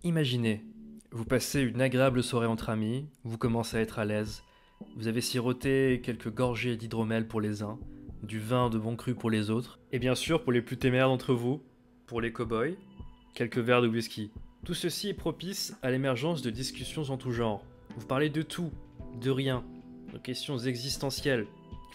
Imaginez, vous passez une agréable soirée entre amis, vous commencez à être à l'aise, vous avez siroté quelques gorgées d'hydromel pour les uns, du vin de bon cru pour les autres, et bien sûr pour les plus téméraires d'entre vous, pour les cow-boys, quelques verres de whisky. Tout ceci est propice à l'émergence de discussions en tout genre. Vous parlez de tout, de rien, de questions existentielles,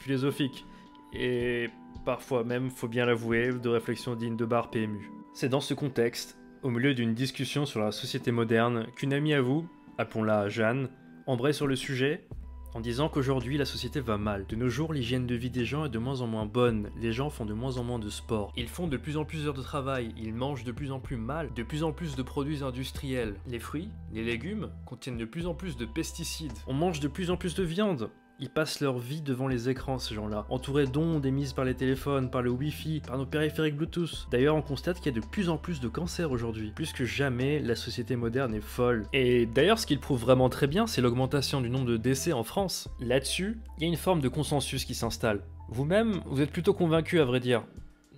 philosophiques, et parfois même, faut bien l'avouer, de réflexions dignes de bar PMU. C'est dans ce contexte, au milieu d'une discussion sur la société moderne, qu'une amie à vous, appelons-la Jeanne, embraye sur le sujet en disant qu'aujourd'hui la société va mal. De nos jours, l'hygiène de vie des gens est de moins en moins bonne, les gens font de moins en moins de sport, ils font de plus en plus d'heures de travail, ils mangent de plus en plus mal, de plus en plus de produits industriels. Les fruits, les légumes contiennent de plus en plus de pesticides, on mange de plus en plus de viande. Ils passent leur vie devant les écrans, ces gens-là, entourés d'ondes émises par les téléphones, par le Wi-Fi, par nos périphériques Bluetooth. D'ailleurs, on constate qu'il y a de plus en plus de cancers aujourd'hui. Plus que jamais, la société moderne est folle. Et d'ailleurs, ce qu'il prouve vraiment très bien, c'est l'augmentation du nombre de décès en France. Là-dessus, il y a une forme de consensus qui s'installe. Vous-même, vous êtes plutôt convaincu à vrai dire.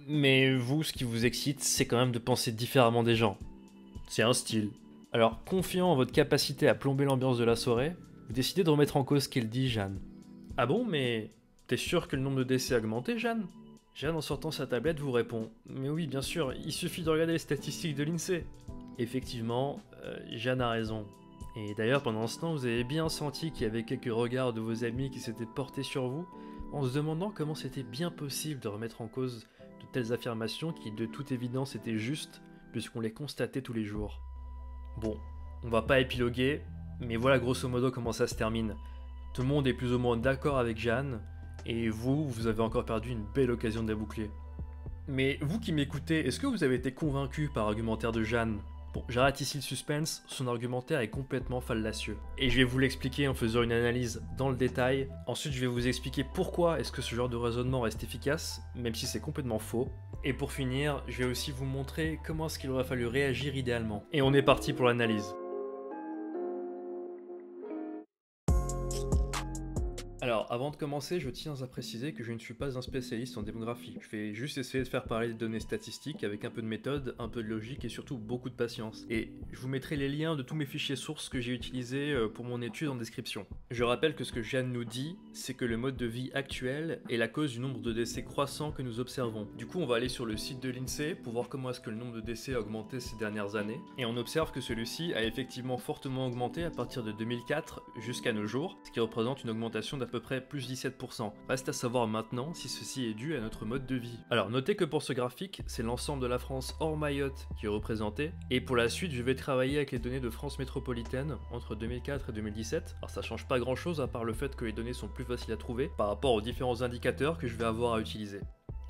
Mais vous, ce qui vous excite, c'est quand même de penser différemment des gens. C'est un style. Alors, confiant en votre capacité à plomber l'ambiance de la soirée, vous décidez de remettre en cause ce qu'elle dit, Jeanne. Ah bon, mais t'es sûr que le nombre de décès a augmenté, Jeanne? Jeanne, en sortant sa tablette, vous répond. Mais oui, bien sûr, il suffit de regarder les statistiques de l'INSEE. Effectivement, Jeanne a raison. Et d'ailleurs, pendant ce temps, vous avez bien senti qu'il y avait quelques regards de vos amis qui s'étaient portés sur vous, en se demandant comment c'était bien possible de remettre en cause de telles affirmations qui, de toute évidence, étaient justes, puisqu'on les constatait tous les jours. Bon, on va pas épiloguer, mais voilà grosso modo comment ça se termine. Tout le monde est plus ou moins d'accord avec Jeanne, et vous avez encore perdu une belle occasion de la boucler. Mais vous qui m'écoutez, est-ce que vous avez été convaincu par l'argumentaire de Jeanne? Bon, j'arrête ici le suspense, son argumentaire est complètement fallacieux. Et je vais vous l'expliquer en faisant une analyse dans le détail. Ensuite, je vais vous expliquer pourquoi est-ce que ce genre de raisonnement reste efficace, même si c'est complètement faux. Et pour finir, je vais aussi vous montrer comment est-ce qu'il aurait fallu réagir idéalement. Et on est parti pour l'analyse. Alors, avant de commencer, je tiens à préciser que je ne suis pas un spécialiste en démographie. Je vais juste essayer de faire parler des données statistiques avec un peu de méthode, un peu de logique et surtout beaucoup de patience. Et je vous mettrai les liens de tous mes fichiers sources que j'ai utilisés pour mon étude en description. Je rappelle que ce que Jeanne nous dit, c'est que le mode de vie actuel est la cause du nombre de décès croissant que nous observons. Du coup, on va aller sur le site de l'INSEE pour voir comment est-ce que le nombre de décès a augmenté ces dernières années. Et on observe que celui-ci a effectivement fortement augmenté à partir de 2004 jusqu'à nos jours, ce qui représente une augmentation d'à peu près plus 17%. Reste à savoir maintenant si ceci est dû à notre mode de vie. Alors notez que pour ce graphique, c'est l'ensemble de la France hors Mayotte qui est représenté, et pour la suite je vais travailler avec les données de France métropolitaine entre 2004 et 2017. Alors ça change pas grand chose à part le fait que les données sont plus faciles à trouver par rapport aux différents indicateurs que je vais avoir à utiliser.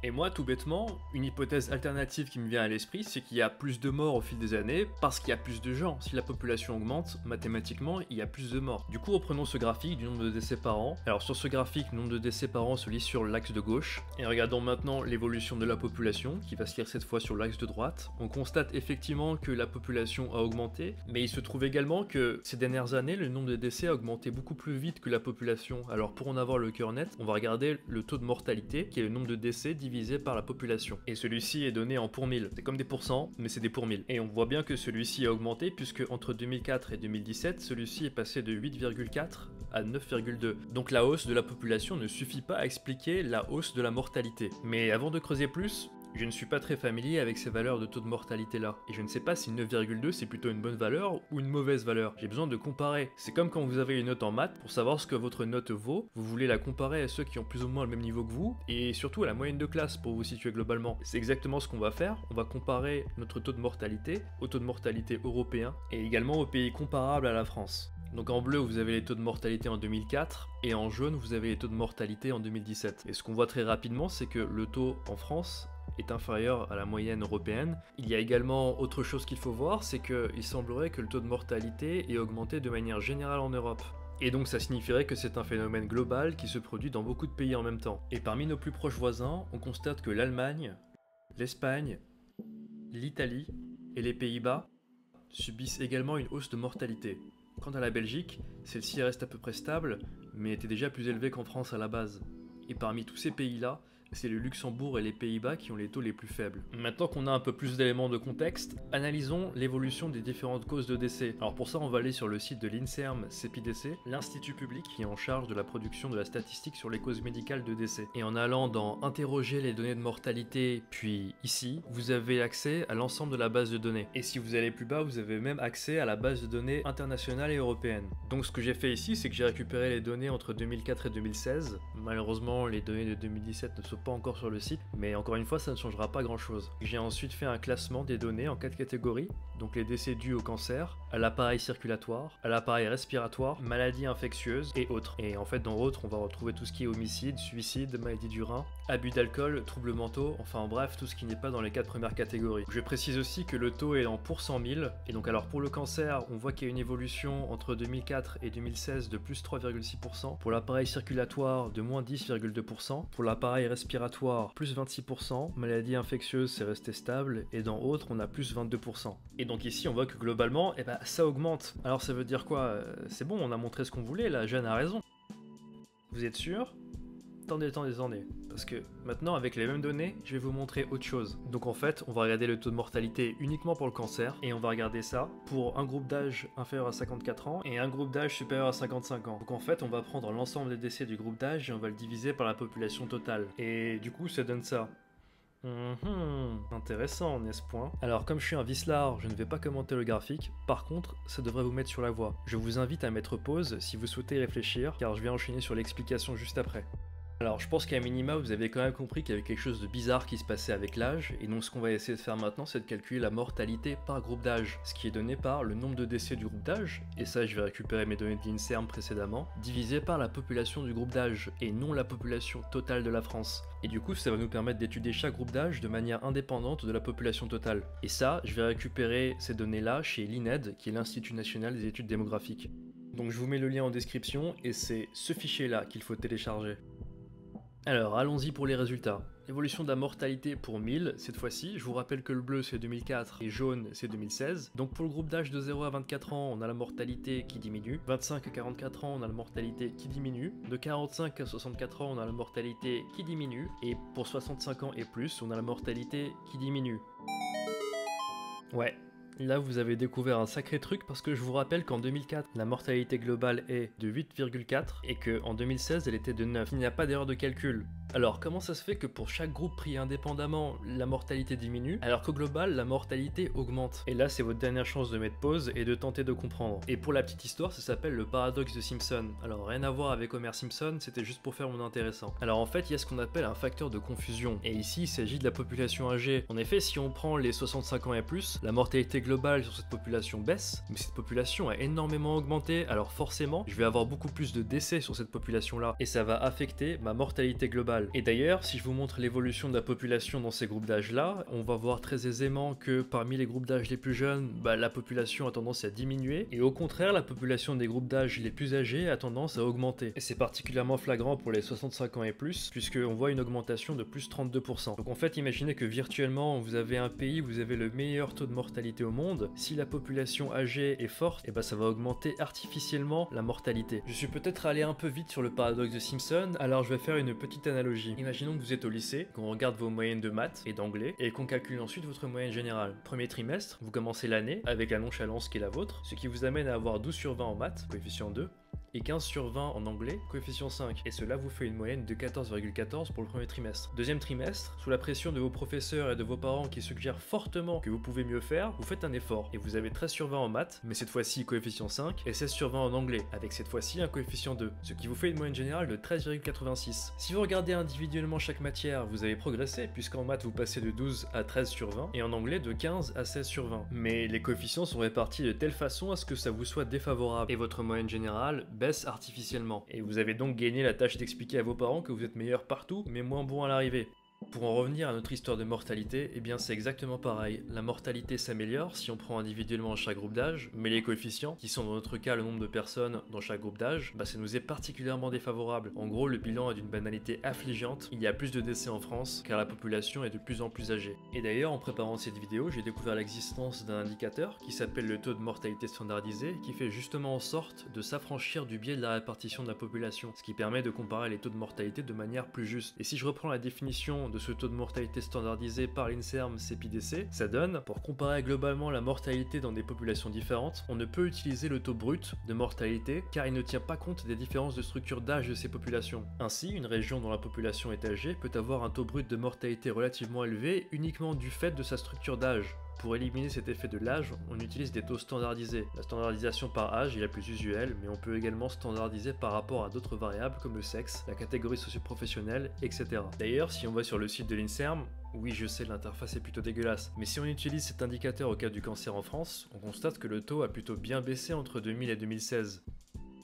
Et moi, tout bêtement, une hypothèse alternative qui me vient à l'esprit, c'est qu'il y a plus de morts au fil des années parce qu'il y a plus de gens. Si la population augmente, mathématiquement, il y a plus de morts. Du coup, reprenons ce graphique du nombre de décès par an. Alors sur ce graphique, le nombre de décès par an se lit sur l'axe de gauche. Et regardons maintenant l'évolution de la population, qui va se lire cette fois sur l'axe de droite. On constate effectivement que la population a augmenté, mais il se trouve également que ces dernières années, le nombre de décès a augmenté beaucoup plus vite que la population. Alors pour en avoir le cœur net, on va regarder le taux de mortalité, qui est le nombre de décès divisé par la population. Et celui-ci est donné en pour 1000. C'est comme des pourcents, mais c'est des pour 1000. Et on voit bien que celui-ci a augmenté puisque entre 2004 et 2017, celui-ci est passé de 8,4 à 9,2. Donc la hausse de la population ne suffit pas à expliquer la hausse de la mortalité. Mais avant de creuser plus, je ne suis pas très familier avec ces valeurs de taux de mortalité là, et je ne sais pas si 9,2 c'est plutôt une bonne valeur ou une mauvaise valeur. J'ai besoin de comparer. C'est comme quand vous avez une note en maths, pour savoir ce que votre note vaut, vous voulez la comparer à ceux qui ont plus ou moins le même niveau que vous, et surtout à la moyenne de classe pour vous situer globalement. C'est exactement ce qu'on va faire, on va comparer notre taux de mortalité au taux de mortalité européen, et également aux pays comparables à la France. Donc en bleu, vous avez les taux de mortalité en 2004, et en jaune, vous avez les taux de mortalité en 2017. Et ce qu'on voit très rapidement, c'est que le taux en France est inférieur à la moyenne européenne. Il y a également autre chose qu'il faut voir, c'est qu'il semblerait que le taux de mortalité ait augmenté de manière générale en Europe. Et donc ça signifierait que c'est un phénomène global qui se produit dans beaucoup de pays en même temps. Et parmi nos plus proches voisins, on constate que l'Allemagne, l'Espagne, l'Italie et les Pays-Bas subissent également une hausse de mortalité. Quant à la Belgique, celle-ci reste à peu près stable, mais était déjà plus élevée qu'en France à la base. Et parmi tous ces pays-là, c'est le Luxembourg et les Pays-Bas qui ont les taux les plus faibles. Maintenant qu'on a un peu plus d'éléments de contexte, analysons l'évolution des différentes causes de décès. Alors pour ça, on va aller sur le site de l'INSERM CEPIDC, l'institut public qui est en charge de la production de la statistique sur les causes médicales de décès. Et en allant dans interroger les données de mortalité, puis ici, vous avez accès à l'ensemble de la base de données. Et si vous allez plus bas, vous avez même accès à la base de données internationale et européenne. Donc ce que j'ai fait ici, c'est que j'ai récupéré les données entre 2004 et 2016. Malheureusement, les données de 2017 ne sont pas encore sur le site, mais encore une fois, ça ne changera pas grand chose. J'ai ensuite fait un classement des données en 4 catégories, donc les décès dus au cancer, à l'appareil circulatoire, à l'appareil respiratoire, maladies infectieuses et autres. Et en fait, dans autres, on va retrouver tout ce qui est homicide, suicide, maladie du rein, abus d'alcool, troubles mentaux, enfin bref, tout ce qui n'est pas dans les 4 premières catégories. Je précise aussi que le taux est en pour 100 000, et donc alors pour le cancer, on voit qu'il y a une évolution entre 2004 et 2016 de plus 3,6%, pour l'appareil circulatoire de moins 10,2%, pour l'appareil respiratoire plus 26%, maladie infectieuse c'est resté stable, et dans autres on a plus 22%. Et donc ici on voit que globalement, ça augmente. Alors ça veut dire quoi? C'est bon, on a montré ce qu'on voulait, là, Jeanne a raison. Vous êtes sûr? Attendez, parce que maintenant avec les mêmes données, je vais vous montrer autre chose. Donc en fait, on va regarder le taux de mortalité uniquement pour le cancer, et on va regarder ça pour un groupe d'âge inférieur à 54 ans et un groupe d'âge supérieur à 55 ans. Donc en fait, on va prendre l'ensemble des décès du groupe d'âge et on va le diviser par la population totale. Et du coup, ça donne ça. Intéressant, n'est-ce point? Alors comme je suis un vicelard, je ne vais pas commenter le graphique, par contre, ça devrait vous mettre sur la voie. Je vous invite à mettre pause si vous souhaitez réfléchir, car je vais enchaîner sur l'explication juste après. Alors je pense qu'à minima vous avez quand même compris qu'il y avait quelque chose de bizarre qui se passait avec l'âge, et donc ce qu'on va essayer de faire maintenant c'est de calculer la mortalité par groupe d'âge, ce qui est donné par le nombre de décès du groupe d'âge, et ça je vais récupérer mes données de l'INSERM précédemment, divisé par la population du groupe d'âge, et non la population totale de la France. Et du coup ça va nous permettre d'étudier chaque groupe d'âge de manière indépendante de la population totale. Et ça, je vais récupérer ces données là chez l'INED, qui est l'Institut National des Études Démographiques. Donc je vous mets le lien en description, et c'est ce fichier là qu'il faut télécharger. Alors, allons-y pour les résultats. L'évolution de la mortalité pour 1000, cette fois-ci, je vous rappelle que le bleu c'est 2004 et jaune c'est 2016. Donc pour le groupe d'âge de 0 à 24 ans, on a la mortalité qui diminue. 25 à 44 ans, on a la mortalité qui diminue. De 45 à 64 ans, on a la mortalité qui diminue. Et pour 65 ans et plus, on a la mortalité qui diminue. Ouais. Là, vous avez découvert un sacré truc parce que je vous rappelle qu'en 2004, la mortalité globale est de 8,4 et qu'en 2016, elle était de 9. Il n'y a pas d'erreur de calcul. Alors, comment ça se fait que pour chaque groupe pris indépendamment, la mortalité diminue, alors qu'au global, la mortalité augmente? Et là, c'est votre dernière chance de mettre pause et de tenter de comprendre. Et pour la petite histoire, ça s'appelle le paradoxe de Simpson. Alors, rien à voir avec Homer Simpson, c'était juste pour faire mon intéressant. Alors, en fait, il y a ce qu'on appelle un facteur de confusion. Et ici, il s'agit de la population âgée. En effet, si on prend les 65 ans et plus, la mortalité globale sur cette population baisse, mais cette population a énormément augmenté, alors forcément, je vais avoir beaucoup plus de décès sur cette population-là, et ça va affecter ma mortalité globale. Et d'ailleurs, si je vous montre l'évolution de la population dans ces groupes d'âge-là, on va voir très aisément que parmi les groupes d'âge les plus jeunes, la population a tendance à diminuer, et au contraire, la population des groupes d'âge les plus âgés a tendance à augmenter. Et c'est particulièrement flagrant pour les 65 ans et plus, puisqu'on voit une augmentation de plus 32%. Donc en fait, imaginez que virtuellement, vous avez un pays où vous avez le meilleur taux de mortalité au monde. Si la population âgée est forte, ça va augmenter artificiellement la mortalité. Je suis peut-être allé un peu vite sur le paradoxe de Simpson, alors je vais faire une petite analogie. Imaginons que vous êtes au lycée, qu'on regarde vos moyennes de maths et d'anglais, et qu'on calcule ensuite votre moyenne générale. Premier trimestre, vous commencez l'année avec la nonchalance qui est la vôtre, ce qui vous amène à avoir 12 sur 20 en maths, coefficient 2, et 15 sur 20 en anglais, coefficient 5. Et cela vous fait une moyenne de 14,14 pour le premier trimestre. Deuxième trimestre, sous la pression de vos professeurs et de vos parents qui suggèrent fortement que vous pouvez mieux faire, vous faites un effort. Et vous avez 13 sur 20 en maths, mais cette fois-ci coefficient 5, et 16 sur 20 en anglais, avec cette fois-ci un coefficient 2, ce qui vous fait une moyenne générale de 13,86. Si vous regardez individuellement chaque matière, vous avez progressé, puisqu'en maths vous passez de 12 à 13 sur 20, et en anglais de 15 à 16 sur 20. Mais les coefficients sont répartis de telle façon à ce que ça vous soit défavorable, et votre moyenne générale baisse artificiellement. Et vous avez donc gagné la tâche d'expliquer à vos parents que vous êtes meilleur partout, mais moins bon à l'arrivée. Pour en revenir à notre histoire de mortalité, eh bien c'est exactement pareil. La mortalité s'améliore si on prend individuellement chaque groupe d'âge, mais les coefficients, qui sont dans notre cas le nombre de personnes dans chaque groupe d'âge, ça nous est particulièrement défavorable. En gros, le bilan est d'une banalité affligeante, il y a plus de décès en France car la population est de plus en plus âgée. Et d'ailleurs, en préparant cette vidéo, j'ai découvert l'existence d'un indicateur qui s'appelle le taux de mortalité standardisé, qui fait justement en sorte de s'affranchir du biais de la répartition de la population, ce qui permet de comparer les taux de mortalité de manière plus juste. Et si je reprends la définition de ce taux de mortalité standardisé par l'INSERM CEPIDC, ça donne, pour comparer globalement la mortalité dans des populations différentes, on ne peut utiliser le taux brut de mortalité car il ne tient pas compte des différences de structure d'âge de ces populations. Ainsi, une région dont la population est âgée peut avoir un taux brut de mortalité relativement élevé uniquement du fait de sa structure d'âge. Pour éliminer cet effet de l'âge, on utilise des taux standardisés. La standardisation par âge est la plus usuelle, mais on peut également standardiser par rapport à d'autres variables comme le sexe, la catégorie socio-professionnelle, etc. D'ailleurs, si on va sur le site de l'INSERM, oui, je sais, l'interface est plutôt dégueulasse, mais si on utilise cet indicateur au cas du cancer en France, on constate que le taux a plutôt bien baissé entre 2000 et 2016.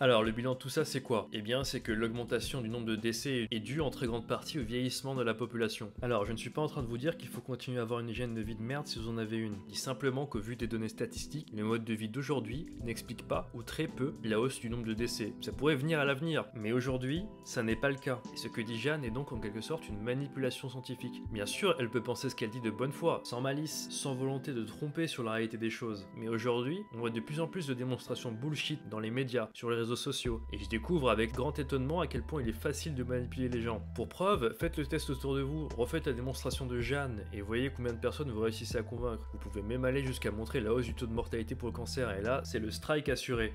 Alors, le bilan de tout ça, c'est quoi? Eh bien, c'est que l'augmentation du nombre de décès est due en très grande partie au vieillissement de la population. Alors, je ne suis pas en train de vous dire qu'il faut continuer à avoir une hygiène de vie de merde si vous en avez une. Je dis simplement qu'au vu des données statistiques, le mode de vie d'aujourd'hui n'explique pas, ou très peu, la hausse du nombre de décès. Ça pourrait venir à l'avenir, mais aujourd'hui, ça n'est pas le cas. Et ce que dit Jeanne est donc en quelque sorte une manipulation scientifique. Bien sûr, elle peut penser ce qu'elle dit de bonne foi, sans malice, sans volonté de tromper sur la réalité des choses. Mais aujourd'hui, on voit de plus en plus de démonstrations bullshit dans les médias, sur les réseaux sociaux, et je découvre avec grand étonnement à quel point il est facile de manipuler les gens. Pour preuve, faites le test autour de vous, refaites la démonstration de Jeanne et voyez combien de personnes vous réussissez à convaincre. Vous pouvez même aller jusqu'à montrer la hausse du taux de mortalité pour le cancer, et là, c'est le strike assuré.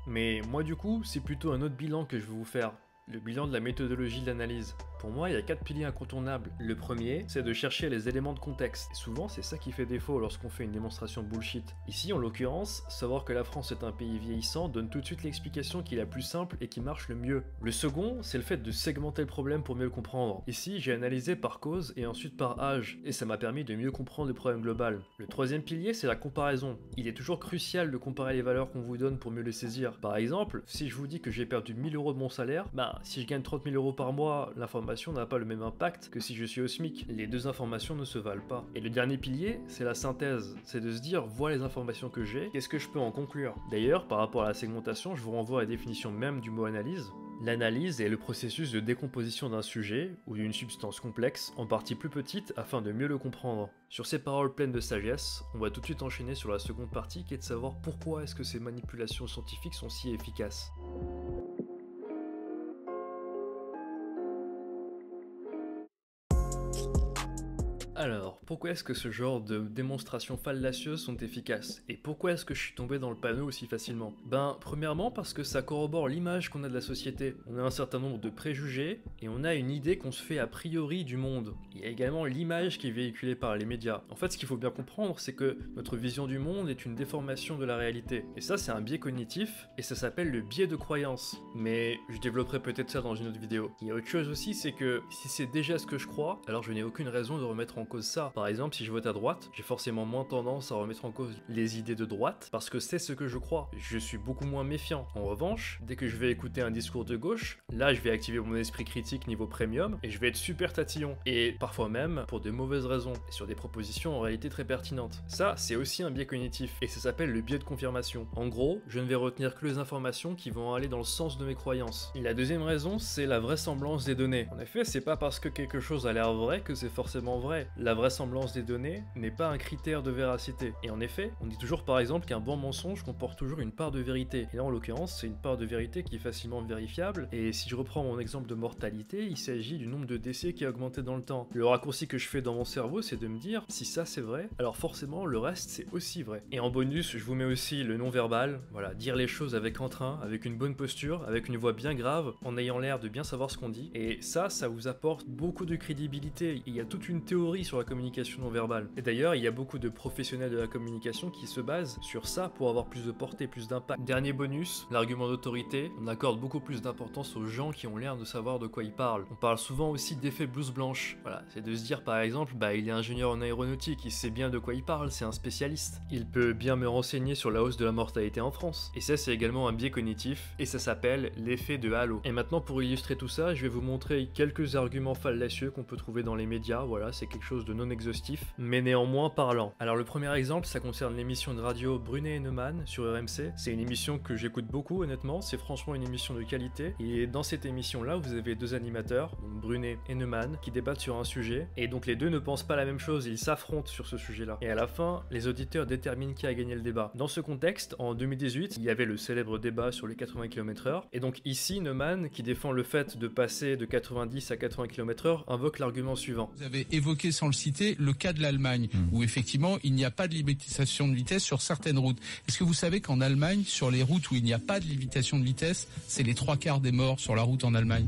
Mais moi du coup, c'est plutôt un autre bilan que je vais vous faire. Le bilan de la méthodologie de l'analyse. Pour moi, il y a 4 piliers incontournables. Le premier, c'est de chercher les éléments de contexte. Et souvent, c'est ça qui fait défaut lorsqu'on fait une démonstration bullshit. Ici, en l'occurrence, savoir que la France est un pays vieillissant donne tout de suite l'explication qui est la plus simple et qui marche le mieux. Le second, c'est le fait de segmenter le problème pour mieux le comprendre. Ici, j'ai analysé par cause et ensuite par âge, et ça m'a permis de mieux comprendre le problème global. Le troisième pilier, c'est la comparaison. Il est toujours crucial de comparer les valeurs qu'on vous donne pour mieux les saisir. Par exemple, si je vous dis que j'ai perdu 1000 € de mon salaire, si je gagne 30 000 € par mois, l'information n'a pas le même impact que si je suis au SMIC. Les deux informations ne se valent pas. Et le dernier pilier, c'est la synthèse. C'est de se dire, voilà les informations que j'ai, qu'est-ce que je peux en conclure? D'ailleurs, par rapport à la segmentation, je vous renvoie à la définition même du mot analyse. L'analyse est le processus de décomposition d'un sujet ou d'une substance complexe en parties plus petites afin de mieux le comprendre. Sur ces paroles pleines de sagesse, on va tout de suite enchaîner sur la seconde partie qui est de savoir pourquoi est-ce que ces manipulations scientifiques sont si efficaces. Alors, pourquoi est-ce que ce genre de démonstrations fallacieuses sont efficaces? Et pourquoi est-ce que je suis tombé dans le panneau aussi facilement? Premièrement parce que ça corrobore l'image qu'on a de la société. On a un certain nombre de préjugés, et on a une idée qu'on se fait a priori du monde. Il y a également l'image qui est véhiculée par les médias. En fait, ce qu'il faut bien comprendre, c'est que notre vision du monde est une déformation de la réalité. Et ça, c'est un biais cognitif, et ça s'appelle le biais de croyance. Mais je développerai peut-être ça dans une autre vidéo. Il y a autre chose aussi, c'est que si c'est déjà ce que je crois, alors je n'ai aucune raison de remettre en cause ça. Par exemple, si je vote à droite, j'ai forcément moins tendance à remettre en cause les idées de droite parce que c'est ce que je crois. Je suis beaucoup moins méfiant. En revanche, dès que je vais écouter un discours de gauche, là je vais activer mon esprit critique niveau premium et je vais être super tatillon. Et parfois même pour de mauvaises raisons et sur des propositions en réalité très pertinentes. Ça, c'est aussi un biais cognitif et ça s'appelle le biais de confirmation. En gros, je ne vais retenir que les informations qui vont aller dans le sens de mes croyances. Et la deuxième raison, c'est la vraisemblance des données. En effet, c'est pas parce que quelque chose a l'air vrai que c'est forcément vrai. La vraisemblance des données n'est pas un critère de véracité. Et en effet, on dit toujours par exemple qu'un bon mensonge comporte toujours une part de vérité. Et là en l'occurrence, c'est une part de vérité qui est facilement vérifiable. Et si je reprends mon exemple de mortalité, il s'agit du nombre de décès qui a augmenté dans le temps. Le raccourci que je fais dans mon cerveau, c'est de me dire, si ça c'est vrai, alors forcément le reste c'est aussi vrai. Et en bonus, je vous mets aussi le non-verbal, voilà, dire les choses avec entrain, avec une bonne posture, avec une voix bien grave, en ayant l'air de bien savoir ce qu'on dit. Et ça vous apporte beaucoup de crédibilité. Il y a toute une théorie sur sur la communication non verbale. Et d'ailleurs, il y a beaucoup de professionnels de la communication qui se basent sur ça pour avoir plus de portée, plus d'impact. Dernier bonus, l'argument d'autorité. On accorde beaucoup plus d'importance aux gens qui ont l'air de savoir de quoi ils parlent. On parle souvent aussi d'effet blouse blanche. Voilà, c'est de se dire par exemple, il est ingénieur en aéronautique, il sait bien de quoi il parle, c'est un spécialiste. Il peut bien me renseigner sur la hausse de la mortalité en France. Et ça, c'est également un biais cognitif, et ça s'appelle l'effet de halo. Et maintenant, pour illustrer tout ça, je vais vous montrer quelques arguments fallacieux qu'on peut trouver dans les médias. Voilà, c'est quelque chose de non exhaustif, mais néanmoins parlant. Alors le premier exemple, ça concerne l'émission de radio Brunet et Neumann sur RMC. C'est une émission que j'écoute beaucoup, honnêtement. C'est franchement une émission de qualité. Et dans cette émission-là, vous avez deux animateurs, donc Brunet et Neumann, qui débattent sur un sujet. Et donc les deux ne pensent pas la même chose, ils s'affrontent sur ce sujet-là. Et à la fin, les auditeurs déterminent qui a gagné le débat. Dans ce contexte, en 2018, il y avait le célèbre débat sur les 80 km/h. Et donc ici, Neumann, qui défend le fait de passer de 90 à 80 km/h, invoque l'argument suivant. Vous avez évoqué, sans le citer, le cas de l'Allemagne, où effectivement, il n'y a pas de limitation de vitesse sur certaines routes. Est-ce que vous savez qu'en Allemagne, sur les routes où il n'y a pas de limitation de vitesse, c'est les 3/4 des morts sur la route en Allemagne?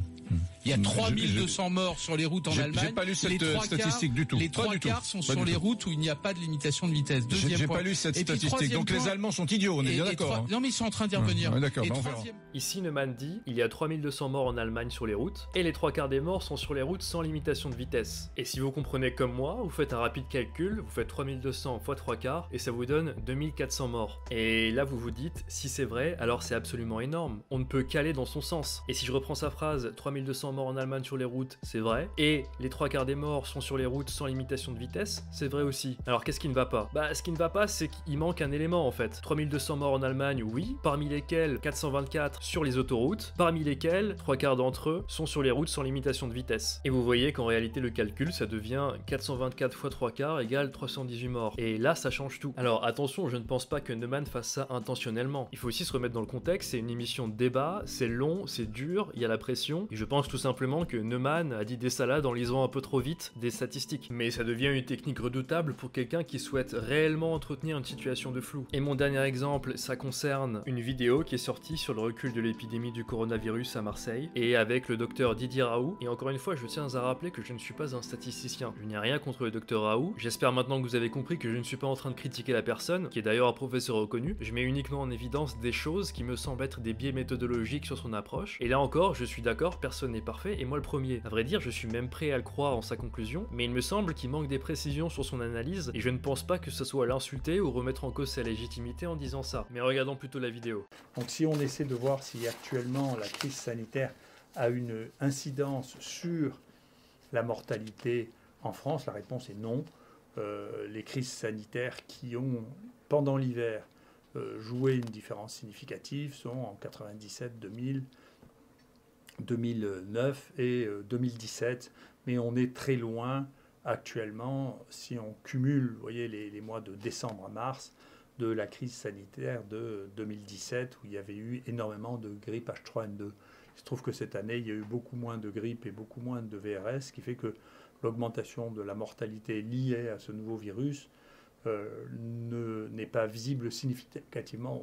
Il y a 3200 morts sur les routes en Allemagne. J'ai pas lu cette statistique du tout. Les trois quarts sont sur les routes où il n'y a pas de limitation de vitesse. J'ai pas lu cette statistique. Donc les Allemands sont idiots, on est bien d'accord. Non mais ils sont en train d'y revenir. D'accord, on verra. Ici, Neumann dit, il y a 3200 morts en Allemagne sur les routes, et les 3/4 des morts sont sur les routes sans limitation de vitesse. Et si vous comprenez comme moi, vous faites un rapide calcul, vous faites 3200 x 3/4, et ça vous donne 2400 morts. Et là, vous vous dites, si c'est vrai, alors c'est absolument énorme. On ne peut qu'aller dans son sens. Et si je reprends sa phrase, 3200 morts en Allemagne sur les routes, c'est vrai, et les 3/4 des morts sont sur les routes sans limitation de vitesse, c'est vrai aussi. Alors qu'est-ce qui ne va pas? Ce qui ne va pas, c'est qu'il manque un élément en fait. 3200 morts en Allemagne, oui, parmi lesquels 424 sur les autoroutes, parmi lesquels 3/4 d'entre eux sont sur les routes sans limitation de vitesse. Et vous voyez qu'en réalité le calcul, ça devient 424 x 3/4 égale 318 morts. Et là, ça change tout. Alors attention, je ne pense pas que Neumann fasse ça intentionnellement. Il faut aussi se remettre dans le contexte, c'est une émission de débat, c'est long, c'est dur, il y a la pression, et je pense tout simplement que Neumann a dit des salades en lisant un peu trop vite des statistiques. Mais ça devient une technique redoutable pour quelqu'un qui souhaite réellement entretenir une situation de flou. Et mon dernier exemple, ça concerne une vidéo qui est sortie sur le recul de l'épidémie du coronavirus à Marseille, et avec le docteur Didier Raoult. Et encore une fois, je tiens à rappeler que je ne suis pas un statisticien. Je n'ai rien contre le docteur Raoult. J'espère maintenant que vous avez compris que je ne suis pas en train de critiquer la personne, qui est d'ailleurs un professeur reconnu. Je mets uniquement en évidence des choses qui me semblent être des biais méthodologiques sur son approche. Et là encore, je suis d'accord, personne n'est parfait, et moi le premier. À vrai dire, je suis même prêt à le croire en sa conclusion, mais il me semble qu'il manque des précisions sur son analyse, et je ne pense pas que ce soit l'insulter ou remettre en cause sa légitimité en disant ça. Mais regardons plutôt la vidéo. Donc si on essaie de voir si actuellement la crise sanitaire a une incidence sur la mortalité en France, la réponse est non. Les crises sanitaires qui ont, pendant l'hiver, joué une différence significative sont en 97, 2000, 2009 et 2017, mais on est très loin actuellement, si on cumule, vous voyez, les mois de décembre à mars, de la crise sanitaire de 2017, où il y avait eu énormément de grippe H3N2. Il se trouve que cette année, il y a eu beaucoup moins de grippe et beaucoup moins de VRS, ce qui fait que l'augmentation de la mortalité liée à ce nouveau virus n'est pas visible significativement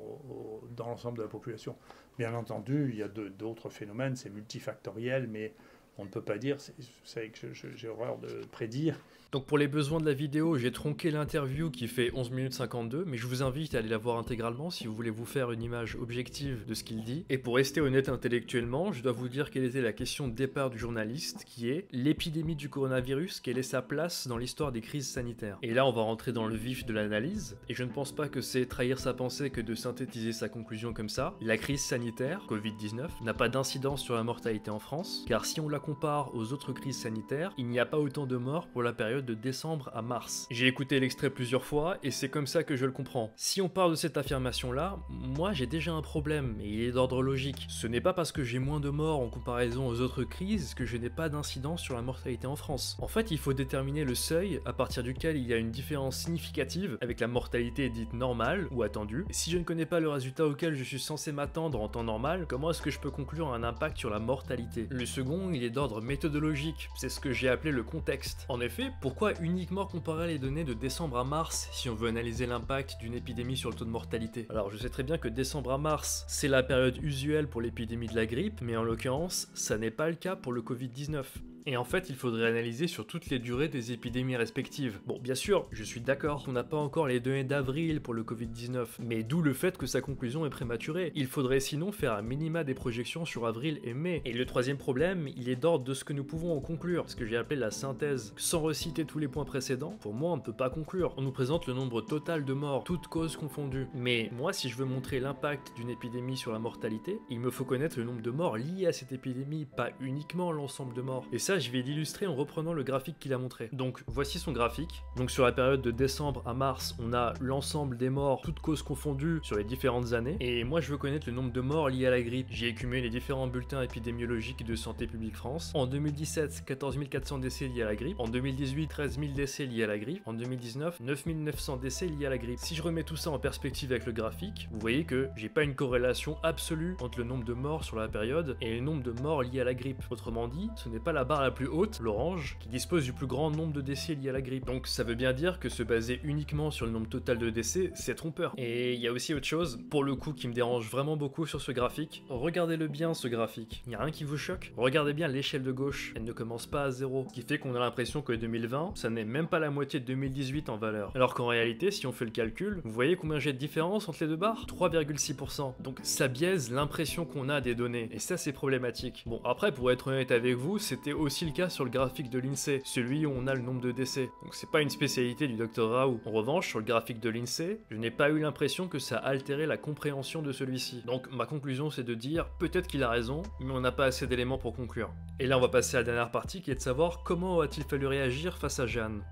dans l'ensemble de la population. Bien entendu, il y a d'autres phénomènes, c'est multifactoriel, mais on ne peut pas dire, c'est que j'ai horreur de prédire. Donc pour les besoins de la vidéo, j'ai tronqué l'interview qui fait 11 minutes 52, mais je vous invite à aller la voir intégralement si vous voulez vous faire une image objective de ce qu'il dit. Et pour rester honnête intellectuellement, je dois vous dire quelle était la question de départ du journaliste, qui est l'épidémie du coronavirus, quelle est sa place dans l'histoire des crises sanitaires. Et là on va rentrer dans le vif de l'analyse, et je ne pense pas que c'est trahir sa pensée que de synthétiser sa conclusion comme ça. La crise sanitaire, Covid-19, n'a pas d'incidence sur la mortalité en France, car si on la compare aux autres crises sanitaires, il n'y a pas autant de morts pour la période de décembre à mars. J'ai écouté l'extrait plusieurs fois et c'est comme ça que je le comprends. Si on parle de cette affirmation-là, moi j'ai déjà un problème et il est d'ordre logique. Ce n'est pas parce que j'ai moins de morts en comparaison aux autres crises que je n'ai pas d'incidence sur la mortalité en France. En fait, il faut déterminer le seuil à partir duquel il y a une différence significative avec la mortalité dite normale ou attendue. Et si je ne connais pas le résultat auquel je suis censé m'attendre en temps normal, comment est-ce que je peux conclure un impact sur la mortalité? Le second, il est d'ordre méthodologique, c'est ce que j'ai appelé le contexte. En effet, pourquoi uniquement comparer les données de décembre à mars si on veut analyser l'impact d'une épidémie sur le taux de mortalité? Alors je sais très bien que décembre à mars, c'est la période usuelle pour l'épidémie de la grippe, mais en l'occurrence, ça n'est pas le cas pour le Covid-19. Et en fait, il faudrait analyser sur toutes les durées des épidémies respectives. Bon, bien sûr, je suis d'accord, on n'a pas encore les données d'avril pour le Covid-19, mais d'où le fait que sa conclusion est prématurée. Il faudrait sinon faire à minima des projections sur avril et mai. Et le troisième problème, il est d'ordre de ce que nous pouvons en conclure, ce que j'ai appelé la synthèse. Sans reciter tous les points précédents, pour moi on ne peut pas conclure. On nous présente le nombre total de morts, toutes causes confondues. Mais moi, si je veux montrer l'impact d'une épidémie sur la mortalité, il me faut connaître le nombre de morts liés à cette épidémie, pas uniquement l'ensemble de morts. Et ça, je vais l'illustrer en reprenant le graphique qu'il a montré. Donc voici son graphique. Donc sur la période de décembre à mars, on a l'ensemble des morts, toutes causes confondues sur les différentes années. Et moi, je veux connaître le nombre de morts liés à la grippe. J'ai écumé les différents bulletins épidémiologiques de Santé publique France. En 2017, 14 400 décès liés à la grippe. En 2018, 13 000 décès liés à la grippe. En 2019, 9 900 décès liés à la grippe. Si je remets tout ça en perspective avec le graphique, vous voyez que j'ai pas une corrélation absolue entre le nombre de morts sur la période et le nombre de morts liés à la grippe. Autrement dit, ce n'est pas la barre la plus haute, l'orange, qui dispose du plus grand nombre de décès liés à la grippe. Donc ça veut bien dire que se baser uniquement sur le nombre total de décès, c'est trompeur. Et il y a aussi autre chose, pour le coup, qui me dérange vraiment beaucoup sur ce graphique. Regardez-le bien, ce graphique. Il y a rien qui vous choque? Regardez bien l'échelle de gauche. Elle ne commence pas à 0. Ce qui fait qu'on a l'impression que 2020, ça n'est même pas la moitié de 2018 en valeur. Alors qu'en réalité, si on fait le calcul, vous voyez combien j'ai de différence entre les deux barres? 3,6%. Donc ça biaise l'impression qu'on a des données. Et ça, c'est problématique. Bon, après, pour être honnête avec vous, c'était aussi le cas sur le graphique de l'INSEE, celui où on a le nombre de décès. Donc c'est pas une spécialité du docteur Raoult. En revanche, sur le graphique de l'INSEE, je n'ai pas eu l'impression que ça altérait la compréhension de celui-ci. Donc ma conclusion, c'est de dire, peut-être qu'il a raison, mais on n'a pas assez d'éléments pour conclure. Et là, on va passer à la dernière partie qui est de savoir comment a-t-il fallu réagir face à Jeanne.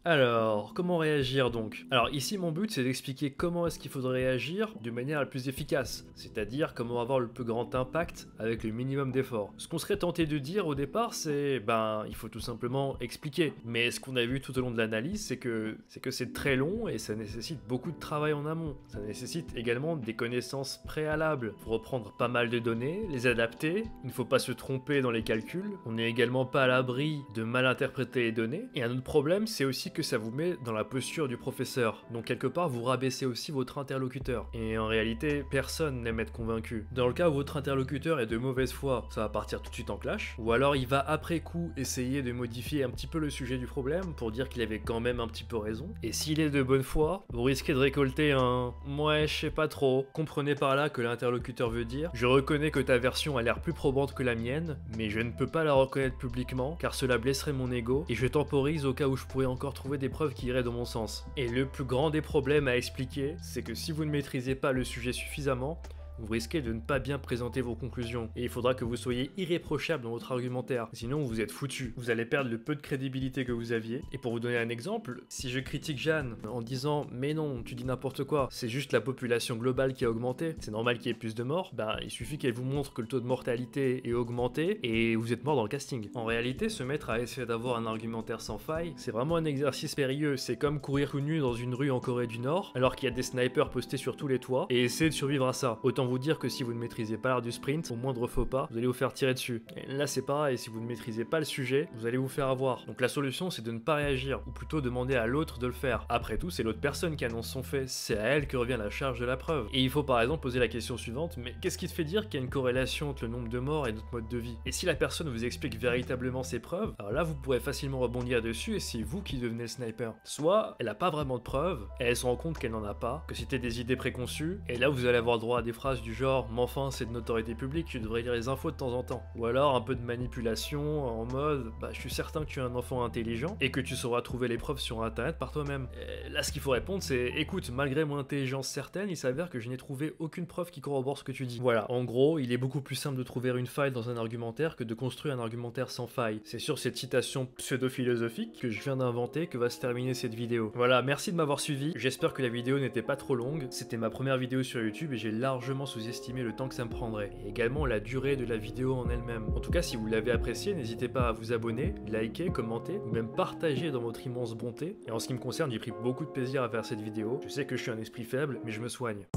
Alors, comment réagir donc? Alors ici mon but c'est d'expliquer comment est-ce qu'il faudrait réagir de manière la plus efficace, c'est-à-dire comment avoir le plus grand impact avec le minimum d'efforts. Ce qu'on serait tenté de dire au départ c'est, il faut tout simplement expliquer. Mais ce qu'on a vu tout au long de l'analyse c'est que c'est très long et ça nécessite beaucoup de travail en amont. Ça nécessite également des connaissances préalables. Il faut reprendre pas mal de données, les adapter, il ne faut pas se tromper dans les calculs, on n'est également pas à l'abri de mal interpréter les données. Et un autre problème c'est aussi que ça vous met dans la posture du professeur. Donc quelque part, vous rabaissez aussi votre interlocuteur. Et en réalité, personne n'aime être convaincu. Dans le cas où votre interlocuteur est de mauvaise foi, ça va partir tout de suite en clash. Ou alors il va après coup essayer de modifier un petit peu le sujet du problème pour dire qu'il avait quand même un petit peu raison. Et s'il est de bonne foi, vous risquez de récolter un « ouais, je sais pas trop ». Comprenez par là que l'interlocuteur veut dire « je reconnais que ta version a l'air plus probante que la mienne, mais je ne peux pas la reconnaître publiquement car cela blesserait mon ego et je temporise au cas où je pourrais encore trouver des preuves qui iraient dans mon sens. » Et le plus grand des problèmes à expliquer, c'est que si vous ne maîtrisez pas le sujet suffisamment, vous risquez de ne pas bien présenter vos conclusions. Et il faudra que vous soyez irréprochable dans votre argumentaire, sinon vous êtes foutu. Vous allez perdre le peu de crédibilité que vous aviez. Et pour vous donner un exemple, si je critique Jeanne en disant « mais non, tu dis n'importe quoi, c'est juste la population globale qui a augmenté, c'est normal qu'il y ait plus de morts », il suffit qu'elle vous montre que le taux de mortalité est augmenté et vous êtes mort dans le casting. En réalité, se mettre à essayer d'avoir un argumentaire sans faille, c'est vraiment un exercice périlleux. C'est comme courir tout nu dans une rue en Corée du Nord, alors qu'il y a des snipers postés sur tous les toits, et essayer de survivre à ça. Autant vous dire que si vous ne maîtrisez pas l'art du sprint, au moindre faux pas, vous allez vous faire tirer dessus. Et là c'est pareil, si vous ne maîtrisez pas le sujet, vous allez vous faire avoir. Donc la solution c'est de ne pas réagir, ou plutôt demander à l'autre de le faire. Après tout, c'est l'autre personne qui annonce son fait, c'est à elle que revient la charge de la preuve. Et il faut par exemple poser la question suivante, mais qu'est-ce qui te fait dire qu'il y a une corrélation entre le nombre de morts et notre mode de vie? Et si la personne vous explique véritablement ses preuves, alors là vous pourrez facilement rebondir dessus et c'est vous qui devenez le sniper. Soit elle a pas vraiment de preuves, et elle se rend compte qu'elle n'en a pas, que c'était des idées préconçues, et là vous allez avoir droit à des phrases du genre « mais enfin c'est de notoriété publique, tu devrais lire les infos de temps en temps ». Ou alors un peu de manipulation en mode « je suis certain que tu es un enfant intelligent et que tu sauras trouver les preuves sur internet par toi-même ». Là ce qu'il faut répondre c'est « écoute, malgré mon intelligence certaine, il s'avère que je n'ai trouvé aucune preuve qui corrobore ce que tu dis ». Voilà, en gros, il est beaucoup plus simple de trouver une faille dans un argumentaire que de construire un argumentaire sans faille. C'est sur cette citation pseudo-philosophique que je viens d'inventer que va se terminer cette vidéo. Voilà, merci de m'avoir suivi, j'espère que la vidéo n'était pas trop longue, c'était ma première vidéo sur YouTube et j'ai largement sous-estimé le temps que ça me prendrait, et également la durée de la vidéo en elle-même. En tout cas, si vous l'avez apprécié, n'hésitez pas à vous abonner, liker, commenter, ou même partager dans votre immense bonté, et en ce qui me concerne, j'ai pris beaucoup de plaisir à faire cette vidéo. Je sais que je suis un esprit faible, mais je me soigne.